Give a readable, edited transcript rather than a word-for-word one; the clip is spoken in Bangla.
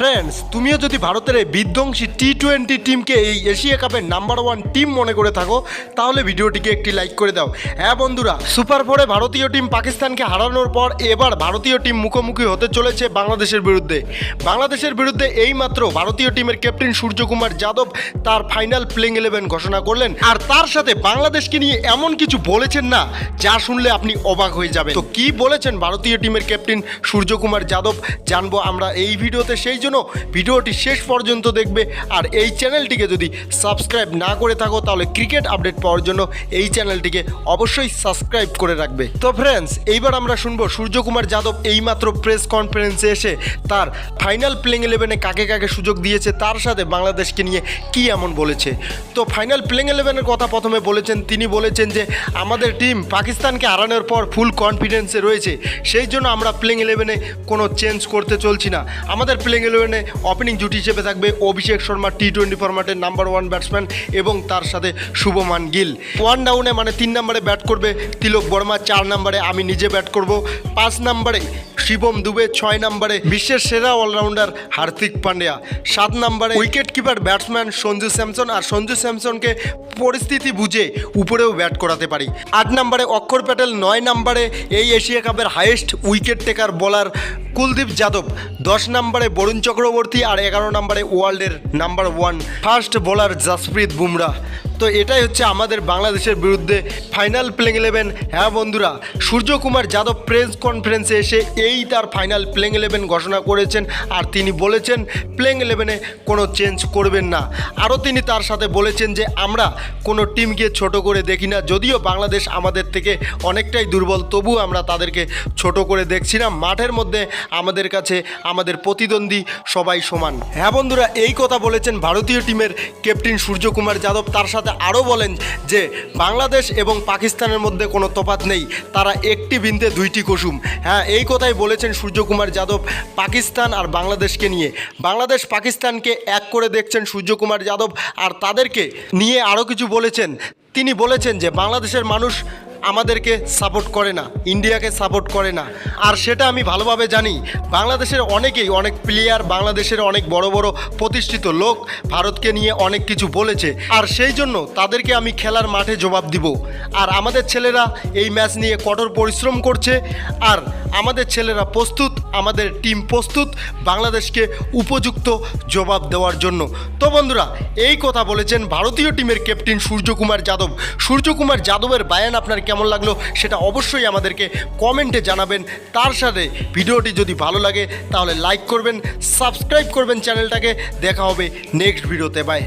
ফ্রেন্ডস, তুমিও যদি ভারতের এই বিধ্বংসী টি-20 টিমকে এই এশিয়া কাপের নাম্বার 1 টিম মনে করে থাকো, তাহলে ভিডিওটিকে একটি লাইক করে দাও। হ্যাঁ বন্ধুরা, সুপার 4-এ ভারতীয় টিম পাকিস্তানকে হারানোর পর এবার ভারতীয় টিম মুখোমুখি হতে চলেছে বাংলাদেশের বিরুদ্ধে। বাংলাদেশের বিরুদ্ধে এইমাত্র ভারতীয় টিমের ক্যাপ্টেন সূর্যকুমার যাদব তার ফাইনাল প্লেইং 11 ঘোষণা করলেন, আর তার সাথে বাংলাদেশকে নিয়ে এমন কিছু বলেছেন না যা শুনলে আপনি অবাক হয়ে যাবেন। তো কি বলেছেন ভারতীয় টিমের ক্যাপ্টেন সূর্যকুমার যাদব জানবো আমরা এই ভিডিওতে। সেই জন্য ভিডিওটি শেষ পর্যন্ত দেখবে, আর এই চ্যানেলটিকে যদি সাবস্ক্রাইব না করে থাকো তাহলে ক্রিকেট আপডেট পাওয়ার জন্য এই চ্যানেলটিকে অবশ্যই সাবস্ক্রাইব করে রাখবে। তো ফ্রেন্ডস, এইবার আমরা শুনবো সূর্যকুমার যাদব এইমাত্র প্রেস কনফারেন্সে এসে তার ফাইনাল প্লেইং 11-এ কাকে কাকে সুযোগ দিয়েছে, তার সাথে বাংলাদেশকে নিয়ে কি এমন বলেছে। তো ফাইনাল প্লেইং 11-এর কথা প্রথমে বলেছেন, তিনি বলেছেন যে আমাদের টিম পাকিস্তানকে হারানোর পর ফুল কনফিডেন্সে রয়েছে, সেই জন্য আমরা প্লেইং 11-এ কোনো চেঞ্জ করতে চলছি না। আমাদের প্লেইং 11-এ ওপেনিং জুটি হিসেবে থাকবে অভিষেক শর্মা, টি-20 ফরম্যাটের নাম্বার 1 ব্যাটসম্যান, এবং তার সাথে শুভমান গিল। 1 ডাউনে মানে 3 নম্বরে ব্যাট করবে তিলক বর্মা, 4 নম্বরে আমি নিজে ব্যাট করব, 5 নম্বরে শিবম দুবে, 6 নম্বরে বিশ্বের সেরা অলরাউন্ডার হার্দিক পান্ডিয়া, 7 নম্বরে wicket keeper batsman Sanju Samson, আর সঞ্জু স্যামসনকে পরিস্থিতি বুঝে উপরেও ব্যাট করাতে পারি। 8 নম্বরে অক্ষর প্যাটেল, 9 নম্বরে এই এশিয়া কাপের highest wicket taker bowler Kuldeep Yadav, 10 নম্বরে বরুণ চক্রবর্তী, আর 11 নম্বরে ওয়ার্ল্ডের number 1 fast bowler Jasprit Bumrah. তো এটাই হচ্ছে আমাদের বাংলাদেশের বিরুদ্ধে ফাইনাল প্লেইং 11। হ্যাঁ বন্ধুরা, সূর্যকুমার যাদব প্রেস কনফারেন্সে এসে এই তার ফাইনাল প্লেইং 11 ঘোষণা করেছেন, আর তিনি বলেছেন প্লেইং 11-এ কোনো চেঞ্জ করবেন না। আরও তিনি তার সাথে বলেছেন যে আমরা কোনো টিমকে ছোট করে দেখি না, যদিও বাংলাদেশ আমাদের থেকে অনেকটাই দুর্বল, তবুও আমরা তাদেরকে ছোট করে দেখছি না। মাঠের মধ্যে আমাদের কাছে আমাদের প্রতিদ্বন্দ্বী সবাই সমান। হ্যাঁ বন্ধুরা, এই কথা বলেছেন ভারতীয় টিমের ক্যাপ্টেন সূর্যকুমার যাদব। তার সাথে আরও বলেন যে বাংলাদেশ এবং পাকিস্তানের মধ্যে কোনো তফাৎ নেই, তারা একটি বৃন্তে দুইটি কুসুম। হ্যাঁ, এই কথাই বলেছেন সূর্যকুমার যাদব পাকিস্তান আর বাংলাদেশকে নিয়ে। বাংলাদেশ পাকিস্তানকে এক করে দেখছেন সূর্যকুমার যাদব, আর তাদেরকে নিয়ে আরও কিছু বলেছেন। তিনি বলেছেন যে বাংলাদেশের মানুষ আমাদেরকে সাপোর্ট করে না, ইন্ডিয়াকে সাপোর্ট করে না, আর সেটা আমি ভালোভাবে জানি। বাংলাদেশের অনেক প্লেয়ার, বাংলাদেশের অনেক বড় বড় প্রতিষ্ঠিত লোক ভারতকে নিয়ে অনেক কিছু বলেছে, আর সেই জন্য তাদেরকে আমি খেলার মাঠে জবাব দিব। আর আমাদের ছেলেরা এই ম্যাচ নিয়ে কঠোর পরিশ্রম করছে, আর আমাদের ছেলেরা প্রস্তুত, আমাদের টিম প্রস্তুত বাংলাদেশকে উপযুক্ত জবাব দেওয়ার জন্য। তো বন্ধুরা, এই কথা বলেছেন ভারতীয় টিমের ক্যাপ্টেন সূর্যকুমার যাদব। সূর্যকুমার যাদবের বায়ান আপনার কেমন লাগলো সেটা অবশ্যই আমাদেরকে কমেন্টে জানাবেন। তার সাথে ভিডিওটি যদি ভালো লাগে তাহলে লাইক করবেন, সাবস্ক্রাইব করবেন চ্যানেলটাকে। দেখা হবে নেক্সট ভিডিওতে, বাই।